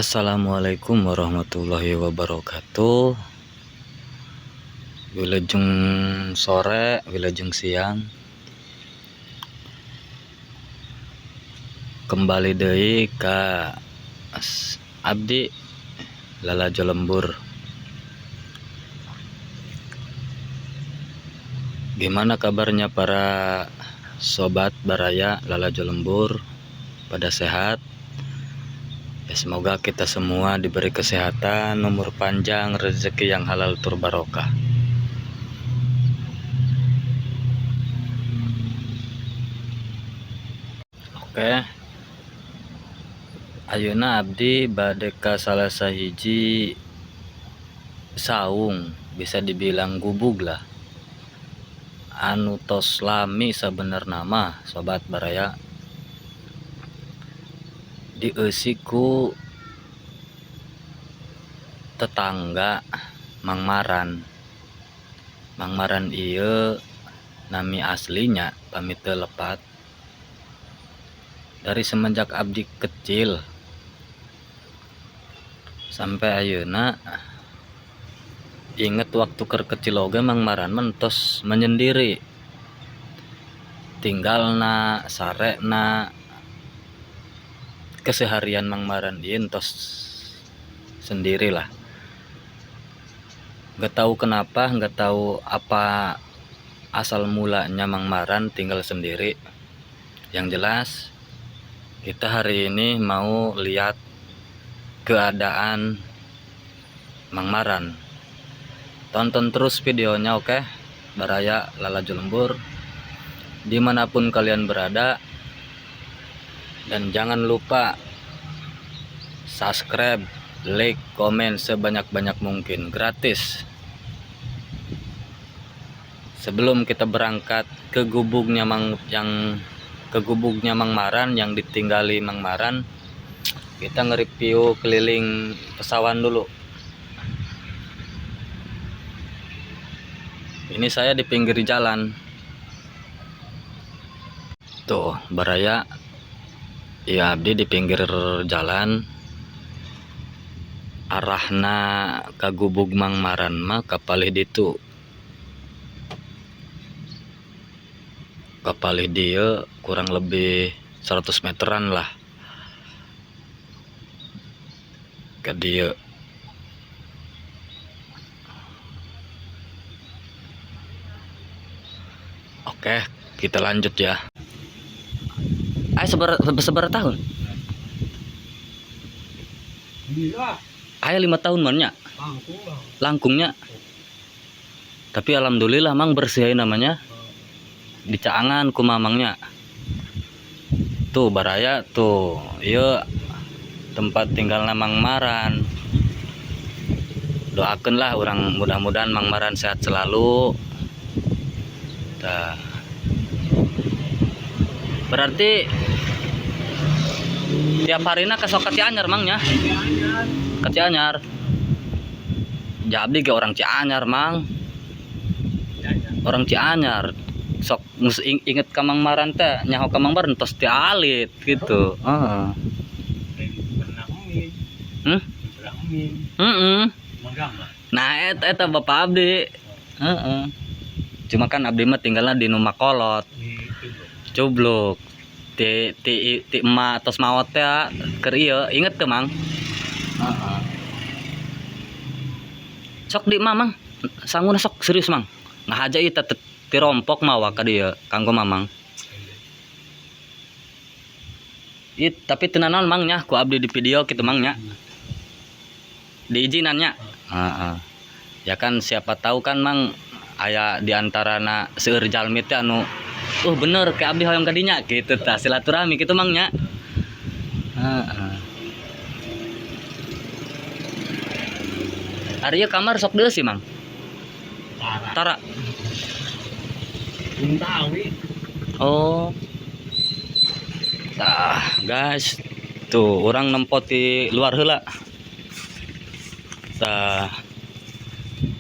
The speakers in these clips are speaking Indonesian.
Assalamualaikum warahmatullahi wabarakatuh. Wilujeng sore, wilujeng siang. Kembali deui ka abdi Lalajo Lembur. Gimana kabarnya para sobat Baraya Lalajo Lembur? Pada sehat? Ya, semoga kita semua diberi kesehatan, umur panjang, rezeki yang halal turbarokah. Oke. Ayeuna abdi bade ka salah sahiji saung, bisa dibilang gubug lah. Anu tos lami sabenerna mah sobat Baraya. Dieusi ku tetangga Mang Maran. Mang Maran ieu nami aslinya pamit teu lepat. Dari semenjak abdi kecil sampai ayeuna inget waktu kecil oge Mang Maran mentos menyendiri. Tinggalna, sarena, keseharian Mang Maran ieu entos sendirilah. Nggak tahu kenapa, nggak tahu apa asal mulanya Mang Maran tinggal sendiri. Yang jelas kita hari ini mau lihat keadaan Mang Maran. Tonton terus videonya, oke? Baraya Lalajo Lembur, dimanapun kalian berada. Dan jangan lupa subscribe, like, komen sebanyak-banyak mungkin, gratis. Sebelum kita berangkat ke gubugnya Mang Maran yang ditinggali Mang Maran, kita nge-review keliling pesawan dulu. Ini saya di pinggir jalan. Tuh, Baraya. Ya, abdi di pinggir jalan. Arahna ka gubug Mang Maran mah kapalih ditu. Kapalih dia kurang lebih 100 meteran lah ke dia. Oke, kita lanjut ya. Seberapa tahun? Ayah 5 tahun mannya. Langkungnya. Tapi alhamdulillah Mang bersih namanya. Dicaangan ku mamangnya. Tuh Baraya tuh, iya tempat tinggalnya Mang Maran. Doakanlah orang, mudah-mudahan Mang Maran sehat selalu. Nah, berarti tiap harinya kesok ke Cianyar Mangnya. Ke Cianyar. Jadi ke orang Cianyar Mang. Orang Cianyar. Sok inget ka Mang Maran teh nyaho ka Mang Maran tos ti alit gitu. Heeh. Nah eta bapak abdi. Heeh. Cuma kan abdi mah tinggalnya di Numa Kolot. Cubluk. Ti emak tos maot teh keur ieu inget teu Mang? Heeh. Sok di Mamang. Sanguna sok serius Mang. Ngahaja ieu teh tirompok mawa ka dieu kanggo mamang. Tapi tenanan Mangnya ku abdi di video kitu Mangnya. Diizinannya. Heeh. Ya kan siapa tahu kan Mang aya di antarana seueur jalmi teh anu bener ke abdi hoyong ka dinya kitu tah silaturahmi kitu Mangnya. Heeh. Ari kamar sok deui sih Mang. Tara. Oh. Nah, guys. Tuh, orang nempot di luar heula. Tah.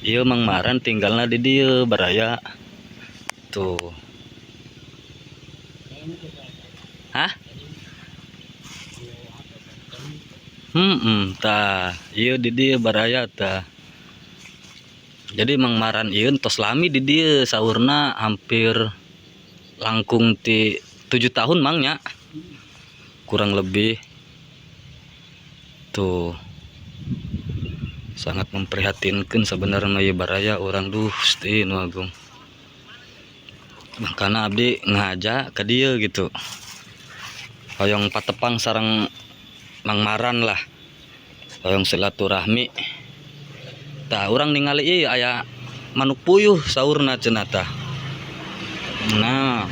Ieu Mang Maran tinggalna di dieu Baraya. Tuh. Hah? Tah ieu di dieu baraya tah. Jadi Mang Maran ieu tos lami di dieu saurna hampir langkung ti 7 tahun mangnya. Kurang lebih tuh sangat memprihatinkan sebenarnya ieu baraya orang duh Gusti Nu Agung. Makana abdi ngajak ka dieu gitu. Hoyong patepang sareng Mang Maran lah. Hoyong silaturahmi. Tah urang ningali ieu aya manuk puyuh saurna cenah tah. Nah.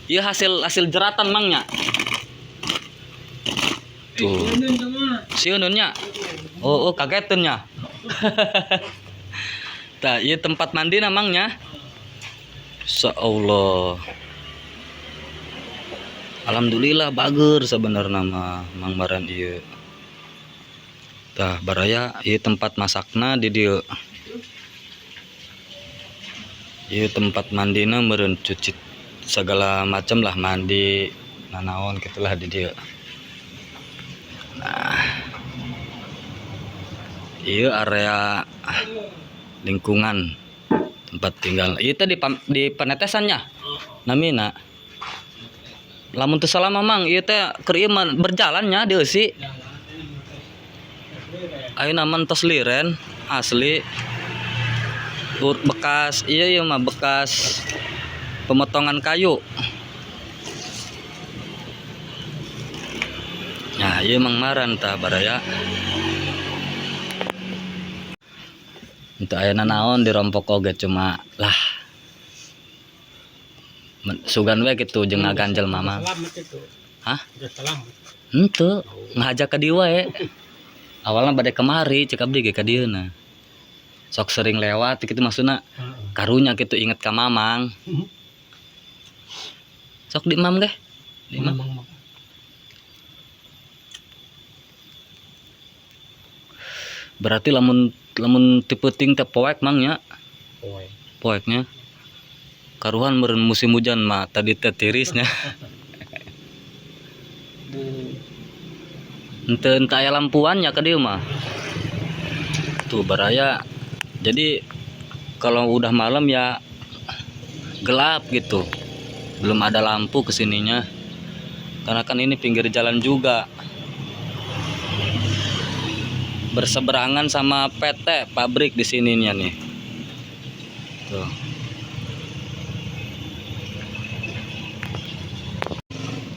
Ieu hasil jeratan mangnya. Tuh. Sieun nya. Oh kageteun nya. Tah ieu tempat mandi namangnya. Insyaallah. Alhamdulillah bager sebenarnya mah Mang Maran ieu. Tah baraya ieu tempat masakna di dieu. Ieu tempat mandina meureun cuci segala macam lah, mandi nanaon gitulah di dieu. Nah. Ieu area lingkungan tempat tinggal. Ieu teh di panetesannya. Namina. Lamun teu salah Mang ieu teh keur ieu berjalannya di eusi. Ayeuna mah tos liren asli. Bekas ieu mah bekas pemotongan kayu. Nah, ieu Mang Maran tah baraya. Untuk ayeuna naon dirompok oge cuma lah sugan we kitu jeung ngaganjel mama. Hah? Henteu, ngajak ka dieu wae. Awalna bade kemari cek abdi ge ka dieuna. Sok sering lewat kitu maksudna karunya kitu inget ka Mamang. Sok di Mam ge. Di Mam. Berarti lamun tipe ting teh poek mangnya. Poeknya. Karuhan meureun musim hujan mah tadi teh tirisnya. Henteu aya lampuannya ka dieu mah. Tuh baraya. Jadi kalau udah malam ya gelap gitu. Belum ada lampu kesininya. Karena kan ini pinggir jalan juga. Berseberangan sama PT pabrik di sininya nih. Tuh.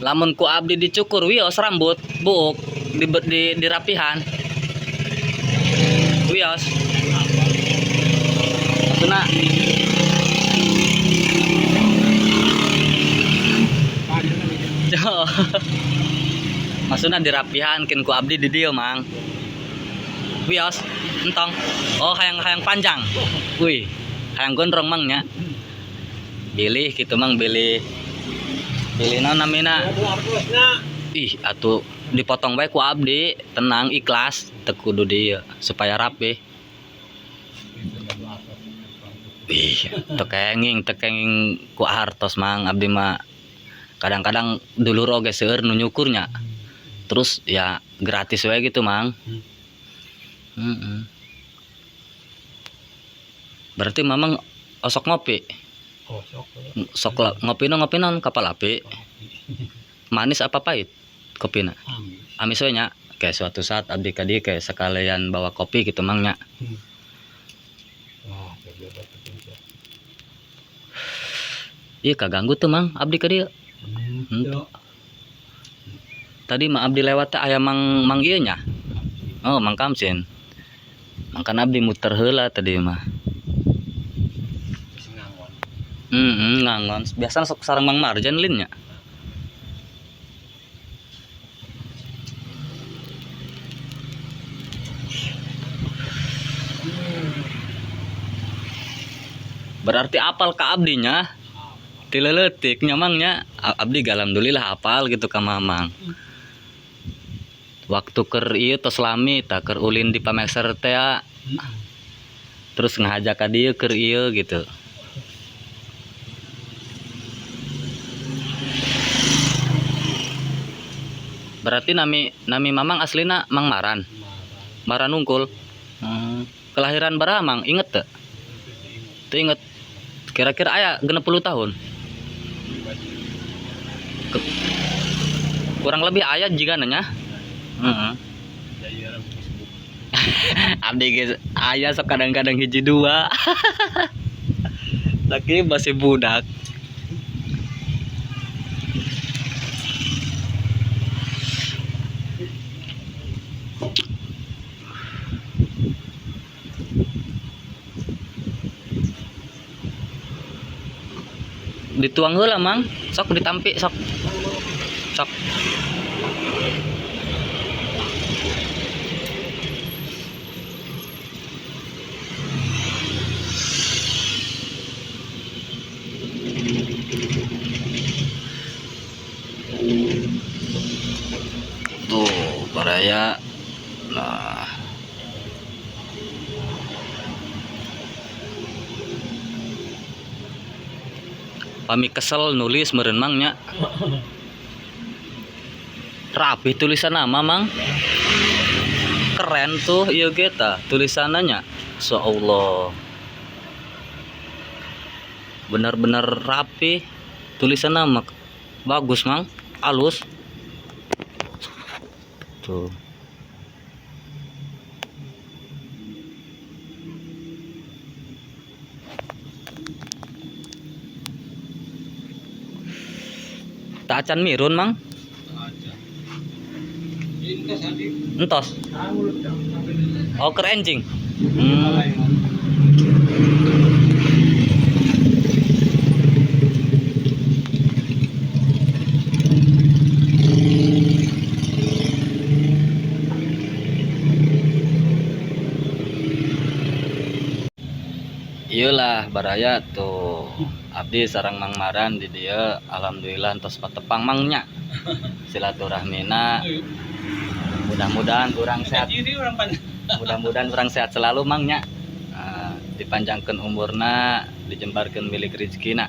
Lamun ku abdi dicukur wios rambut buuk di rapihan. Wios. Maksudna maksudna dirapihan kin ku abdi di dieu Mang. Wios entong. Oh hayang panjang. Wih, hayang gondrong Mangnya. Bilih kitu Mang, bilih naon namina. Ih, atuh dipotong bae ku abdi, tenang ikhlas, teu kudu dieu supaya rapi. Ih, tekenging ku hartos Mang abdi mah. Kadang-kadang dulur oge seueur nu nyukurnya. Terus ya gratis we gitu Mang. Berarti Mamang osok ngopi. Sok ngopi non kapal api. Manis apa pahit kopina? Amis we nya. Kayak suatu saat abdi ka dieu kayak sekalian bawa kopi gitu Mangnya. Iya kaganggu tuh Mang abdi ka dieu. Tadi mah abdi lewat teh aya Mang ieu nya. Oh, Mang Kamsin. Mangkana abdi muter heula tadi mah. Ngangon. Biasana sok sareng Mang Marjan lin nya. Berarti apal ka abdinya. Tileletik nya Mangnya. Abdi alhamdulillah apal gitu ka Mamang. Waktu keur ieu tos lami tah keur ulin di Pameser teh terus ngajak ka dieu keur ieu gitu. Berarti nami nami mamang aslina Mang Maran. Maran Unggul. Kelahiran berapa Mang? Inget tak? Tuh inget. Kira-kira aya 60 tahun. Kurang lebih aya juga nanya. Heeh. Abdi geus aya sok kadang-kadang hiji dua. Lagi masih budak. Dituang heula Mang, sok ditampi sok. Sok. Tuh, baraya. Nah, pami kesel nulis meureun Mang nya. Rapi tulisan nama Mang. Keren tuh ieu ge tah tulisanna nya. Insyaallah. Benar-benar rapi tulisan nama. Bagus Mang, halus. Tuh. Tak acan mirun Mang. Entos. Oh kerencing. Iyalah baraya tuh abdi sareng Mang Maran di dia alhamdulillah entos patepang mangnya silaturahmina mudah-mudahan orang sehat mudah-mudahan orang sehat selalu Mangnya dipanjangkan umurna dijembarkan milik rezekina